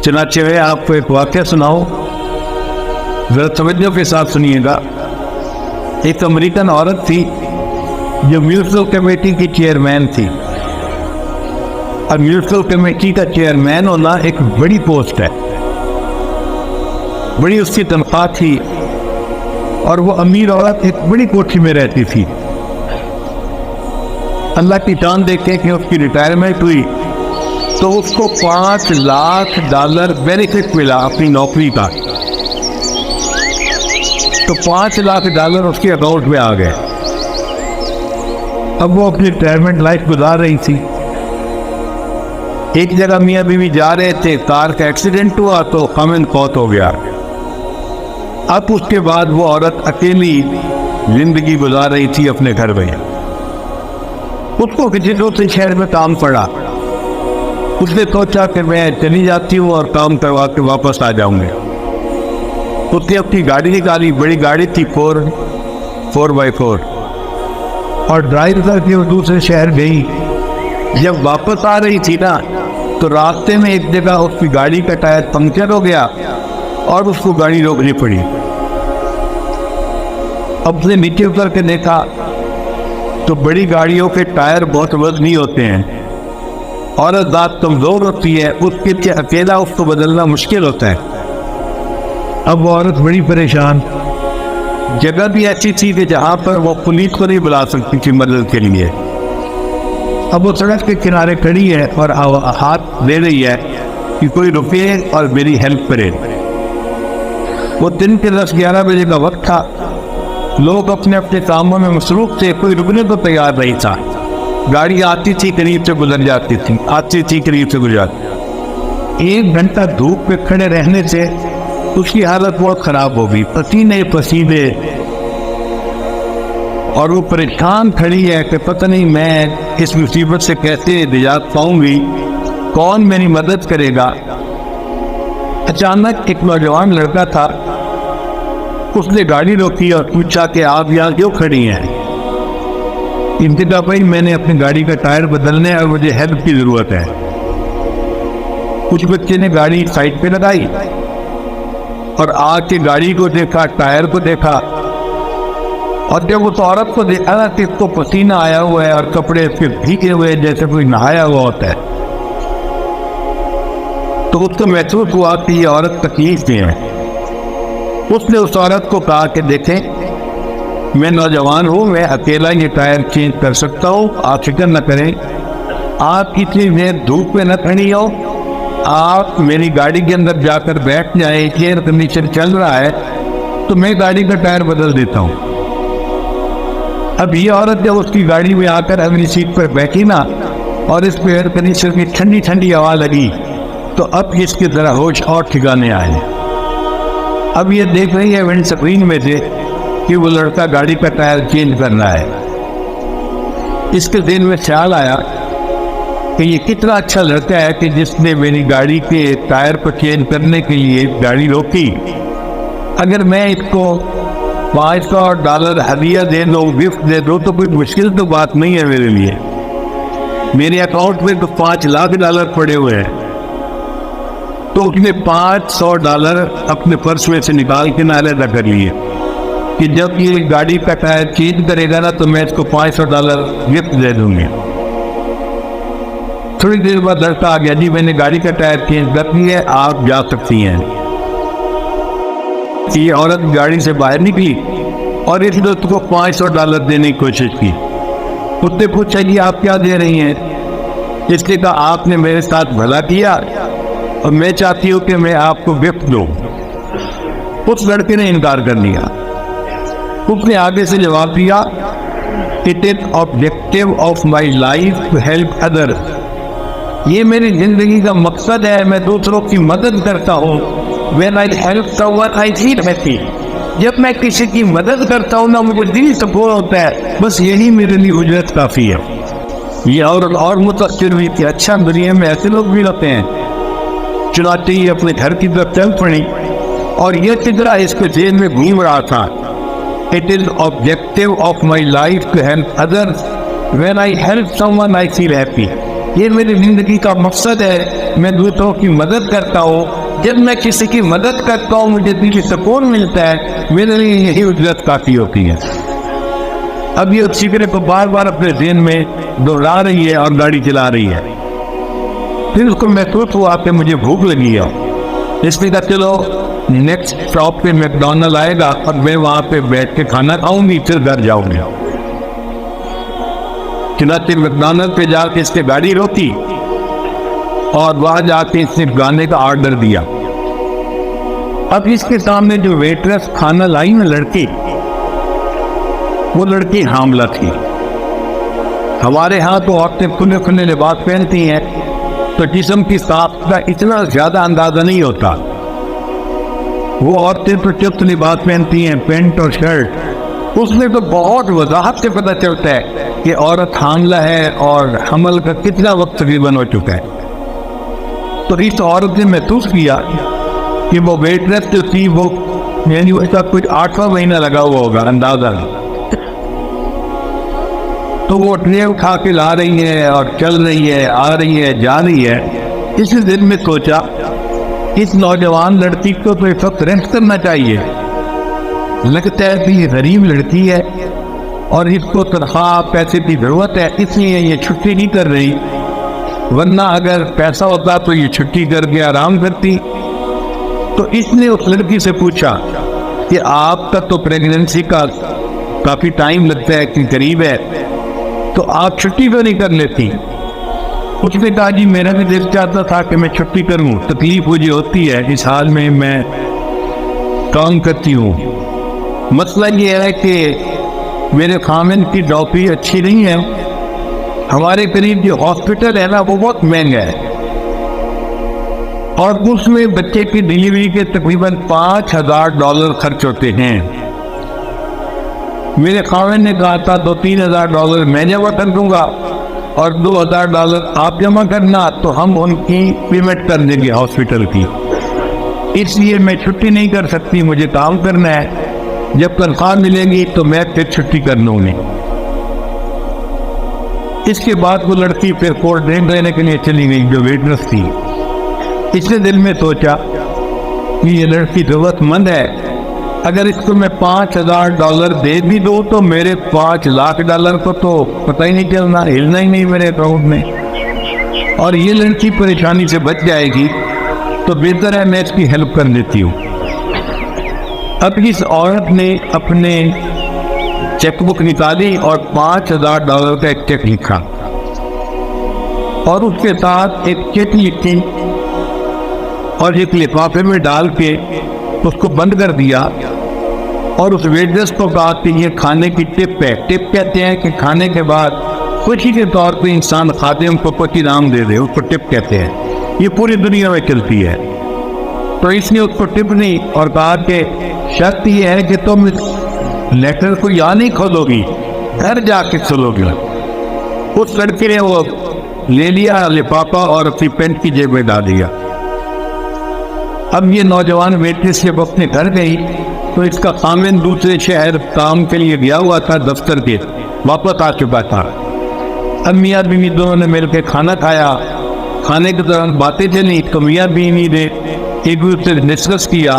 चनाचे में आपको एक वाक़या सुनाओ, ज़रा तवज्जो के साथ सुनिएगा। एक अमेरिकन औरत थी जो म्यूनिसिपल कमेटी की चेयरमैन थी। और म्यूनिसिपल कमेटी का चेयरमैन होना एक बड़ी पोस्ट है, बड़ी उसकी तनख्वाह थी। और वो अमीर औरत एक बड़ी कोठी में रहती थी। अल्लाह की जान देखे कि उसकी रिटायरमेंट हुई तो उसको $5 लाख बेनिफिट मिला अपनी नौकरी का। तो $5 लाख उसके अकाउंट में आ गए। अब वो अपनी रिटायरमेंट लाइफ गुजार रही थी। एक जगह मियाँ बीवी जा रहे थे, कार का एक्सीडेंट हुआ तो खामिन फौत हो गया। अब उसके बाद वो औरत अकेली जिंदगी गुजार रही थी अपने घर में। उसको किसी दूसरे शहर में काम पड़ा। उसने सोचा कि मैं चली जाती हूँ और काम करवा के वापस आ जाऊंगी। उसने अपनी गाड़ी निकाली, बड़ी गाड़ी थी 4x4, और ड्राइव करके वो दूसरे शहर गई। जब वापस आ रही थी ना तो रास्ते में एक जगह उसकी गाड़ी का टायर पंक्चर हो गया और उसको गाड़ी रोकनी पड़ी। अब उसने नीचे उतर के देखा तो बड़ी गाड़ियों के टायर बहुत वजनी होते हैं और दांत कमजोर होती है, उसके लिए अकेला उसको बदलना मुश्किल होता है। अब वो औरत बड़ी परेशान। जगह भी ऐसी थी कि जहाँ पर वो पुलिस को नहीं बुला सकती थी मदद के लिए। अब वो सड़क के किनारे खड़ी है और हाथ दे रही है कि कोई रुके और मेरी हेल्प करे। वो दिन के 10-11 बजे का वक्त था। लोग अपने अपने कामों में मसरूफ थे, कोई रुकने को तैयार नहीं था। गाड़ी आती थी करीब से गुजर जाती थी, आती थी करीब से गुजर जाती। 1 घंटा धूप पे खड़े रहने से उसकी हालत बहुत खराब हो गई, पसीने पसीने। और वो परेशान खड़ी है कि पता नहीं मैं इस मुसीबत से कैसे निजात पाऊंगी, कौन मेरी मदद करेगा। अचानक एक नौजवान लड़का था, उसने गाड़ी रोकी और पूछा कि आप यहाँ क्यों खड़ी हैं। इनसे कहा भाई मैंने अपनी गाड़ी का टायर बदलने है और मुझे हेल्प की जरूरत है। कुछ बच्चे ने गाड़ी साइड पे लगाई और आके गाड़ी को देखा, टायर को देखा। और जब उस औरत को देखा ना कि इसको पसीना आया हुआ है और कपड़े इसके भीगे हुए जैसे कोई नहाया हुआ होता है, तो उसको महसूस हुआ कि ये औरत तकलीफ में है। उसने उस औरत को कहा कि देखें मैं नौजवान हूँ, मैं अकेला ये टायर चेंज कर सकता हूँ, आप फिक्र न करें। आप इतनी देर धूप में न खड़ी हो, आप मेरी गाड़ी के अंदर जाकर बैठ जाए, एयर कंडीशन चल रहा है तो मैं गाड़ी का टायर बदल देता हूँ। अब ये औरत जब उसकी गाड़ी में आकर अगली सीट पर बैठी ना और इस एयर कंडीशन की ठंडी ठंडी हवा लगी तो अब इसके जरा होश और ठिकाने आए। अब ये देख रही है विंड स्क्रीन में से कि वो लड़का गाड़ी का टायर चेंज कर रहा है। इसके दिल में ख्याल आया कि ये कितना अच्छा लड़का है कि जिसने मेरी गाड़ी के टायर को चेंज करने के लिए गाड़ी रोकी। अगर मैं इसको $500 हदिया दे दूँ, गिफ्ट दे दूँ तो कोई मुश्किल तो बात नहीं है मेरे लिए। मेरे अकाउंट में तो $5 लाख पड़े हुए हैं। तो उसने $500 अपने पर्स में से निकाल के ना अलग कर लिए कि जब ये गाड़ी का टायर चेंज करेगा ना तो मैं इसको $500 गिफ्ट दे दूंगी। थोड़ी देर बाद लड़का आ गया, जी मैंने गाड़ी का टायर चेंज कर दिया है, आप जा सकती हैं। ये औरत गाड़ी से बाहर निकली और इसने उसको $500 देने की कोशिश की। उसने पूछा जी आप क्या दे रही हैं। इसने कहा आपने मेरे साथ भला किया और मैं चाहती हूँ कि मैं आपको गिफ्ट दूँ। उस लड़के ने इनकार कर दिया। उसने आगे से जवाब दिया, it is objective of my life to help others. ये मेरी जिंदगी का मकसद है, मैं दूसरों की मदद करता हूँ। When I help someone I feel happy। जब मैं किसी की मदद करता हूँ ना मुझे दिल सुकून होता है, बस यही मेरे लिए उजरत काफ़ी है। ये और मुतासिर हुई कि अच्छा दुनिया में ऐसे लोग भी रहते हैं। चुनाते ही अपने घर की तरफ चल पड़ी और यह चित्रा इसके जेल में घूम रहा था। It is objective of my life to help others. When I help someone I feel happy. ये मेरी जिंदगी का मकसद है, मैं दूसरों की मदद करता हूँ। जब मैं किसी की मदद करता हूँ मुझे दिल सुकून मिलता है, मेरे लिए यही उज्जत काफी होती है। अब ये फिक्र को बार बार अपने ज़हन में दोहरा रही है और गाड़ी चला रही है। फिर उसको महसूस हुआ कि मुझे भूख लगी है, इसलिए कहा चलो नेक्स्ट स्टॉप पे मैकडॉनल्ड आएगा और मैं वहां पे बैठ के खाना खाऊंगी, फिर घर जाऊंगी। चुनाचे मैकडॉनल्ड पे जाके इसके गाड़ी रोकी और वहां जाके इसने गाने का ऑर्डर दिया। अब इसके सामने जो वेटरेस खाना लाई ना लड़की, वो लड़की हामला थी। हमारे यहाँ तो औरतें खुले खुले लिबास पहनती हैं तो जिस्म की साफ का इतना ज्यादा अंदाजा नहीं होता। वो औरतें तो चुस्त लिबास पहनती हैं, पेंट और शर्ट, उसमें तो बहुत वजाहत से पता चलता है कि औरत हामला है और हमल का कितना वक्त तकरीबन हो चुका है। तो इस औरत ने महसूस किया कि वो वेटरेस जो थी वो यानी उसका कुछ 8वां महीना लगा हुआ होगा अंदाजा। तो वो ट्रे उठा के ला रही है और चल रही है, आ रही है, जा रही है। इसी दिन में सोचा इस नौजवान लड़की को तो इस वक्त रेस्ट करना चाहिए। लगता है कि ये गरीब लड़की है और इसको तनख्वाह पैसे की जरूरत है, इसलिए ये छुट्टी नहीं कर रही, वरना अगर पैसा होता तो ये छुट्टी करके आराम करती। तो इसने उस लड़की से पूछा कि आपका तो प्रेगनेंसी का काफी टाइम लगता है कि करीब है, तो आप छुट्टी क्यों नहीं कर लेती? उसने कहा जी मेरा भी दिल चाहता था कि मैं छुट्टी करूं, तकलीफ मुझे होती है, इस हाल में मैं काम करती हूँ। मसला ये है कि मेरे खामिन की डॉक्टरी अच्छी नहीं है, हमारे करीब जो हॉस्पिटल है ना वो बहुत महंगा है और उसमें बच्चे की डिलीवरी के तकरीबन $5,000 खर्च होते हैं। मेरे खामिन ने कहा था $2-3,000 मैं जमा कर दूंगा और $2,000 आप जमा करना, तो हम उनकी पेमेंट कर देंगे हॉस्पिटल की। इसलिए मैं छुट्टी नहीं कर सकती, मुझे काम करना है, जब तनख्वाह मिलेगी तो मैं फिर छुट्टी कर लूंगी। इसके बाद वो लड़की फिर कोल्ड ड्रिंक लेने के लिए चली गई जो वेटरेस थी। इसने दिल में सोचा कि ये लड़की जरूरतमंद है, अगर इसको मैं $5,000 दे भी दूँ तो मेरे $5 लाख को तो पता ही नहीं चलना, हिलना ही नहीं मेरे अकाउंट में, और ये लड़की परेशानी से बच जाएगी, तो बेहतर है मैं इसकी हेल्प कर देती हूँ। अब इस औरत ने अपने चेकबुक निकाली और $5,000 का एक चेक लिखा और उसके साथ एक चेक लिखी और एक लिफाफे में डाल के उसको बंद कर दिया और उस वेटरेस को कहा कि ये खाने की टिप है। टिप कहते हैं कि खाने के बाद खुशी के तौर पे इंसान खादिम को कुछ इनाम दे दे, उसको टिप कहते हैं। ये पूरी दुनिया में चलती है। तो इसने उसको टिप दी और कहा कि शर्त ये है कि तुम इस लेटर को यहाँ नहीं खोलोगी, घर जाके खोलोगी। उस लड़के ने वो ले लिया लिफाफा और अपनी पेंट की जेब में डाल दिया। अब ये नौजवान वेटरेस जब अपने घर गई तो इसका खामिन दूसरे शहर काम के लिए गया हुआ था, दफ्तर के वापस आ चुका था। अब मियाँ बीवी दोनों ने मिलकर खाना खाया। खाने के दौरान बातें चली तो मियाँ बीवी ने एक दूसरे से डिस्कस किया।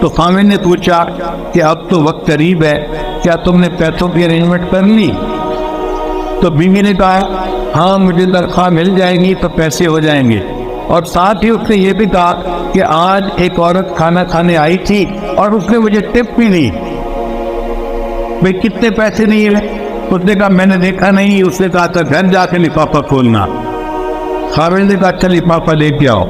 तो खामिन ने पूछा कि अब तो वक्त करीब है, क्या तुमने पैसों की अरेंजमेंट कर ली? तो बीवी ने कहा हाँ मुझे तनख्वाह मिल जाएगी तो पैसे हो जाएंगे, और साथ ही उसने ये भी कहा कि आज एक औरत खाना खाने आई थी और उसने मुझे टिप भी दी। भाई कितने पैसे नहीं है? उसने कहा मैंने देखा नहीं। उसने कहा था घर जाके लिफाफा खोलना। खामिन ने कहा अच्छा लिफाफा लेके आओ।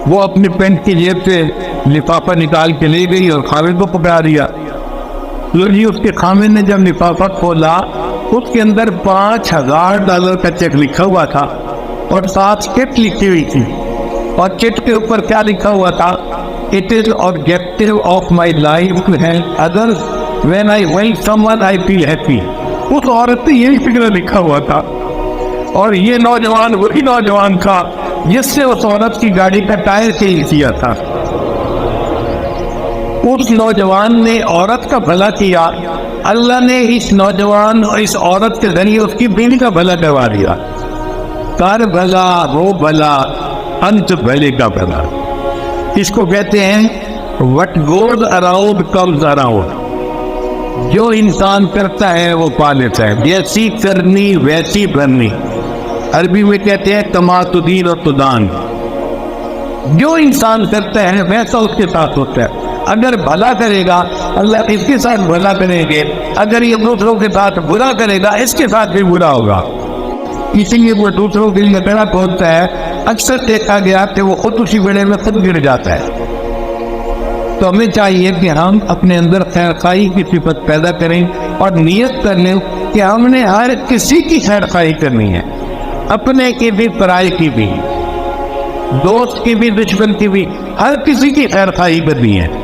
वो अपनी पेंट की जेब से लिफाफा निकाल के ले गई और खामिन को पकड़ा दिया। जी उसके खामिन ने जब लिफाफा खोला उसके अंदर $5,000 का चेक लिखा हुआ था और साथ चिट लिखी हुई थी, और चिट के ऊपर क्या लिखा हुआ था? It is objective of my life to help others, when I help someone I feel happy. उस औरत ने यही फिक्र लिखा हुआ था, और ये नौजवान वही नौजवान था जिससे उस औरत की गाड़ी का टायर चेंज किया था। उस नौजवान ने औरत का भला किया, अल्लाह ने इस नौजवान और इस औरत के जरिए उसकी बीवी का भला करवा दिया। कर भला हो भला, अंत भले का भला। इसको कहते हैं what goes around comes around. जो इंसान करता है वो पा लेता है। जैसी करनी वैसी भरनी, अरबी में कहते हैं तमातुदीन और तुदान। जो इंसान करता है वैसा उसके साथ होता है। अगर भला करेगा अल्लाह इसके साथ भला करेंगे, अगर ये दूसरों के साथ बुरा करेगा इसके साथ भी बुरा होगा। इसीलिए वो दूसरों के लिए बेड़ा पहुंचता है। अक्सर देखा गया कि वो खुद उसी बेड़े में खुद गिर जाता है। तो हमें चाहिए कि हम अपने अंदर खैरखाई की सिफत पैदा करें और नियत कर लें कि हमने हर किसी की खैरखाई करनी है, अपने की भी पराये की भी, दोस्त की भी दुश्मन की भी, हर किसी की खैरखाई करनी है।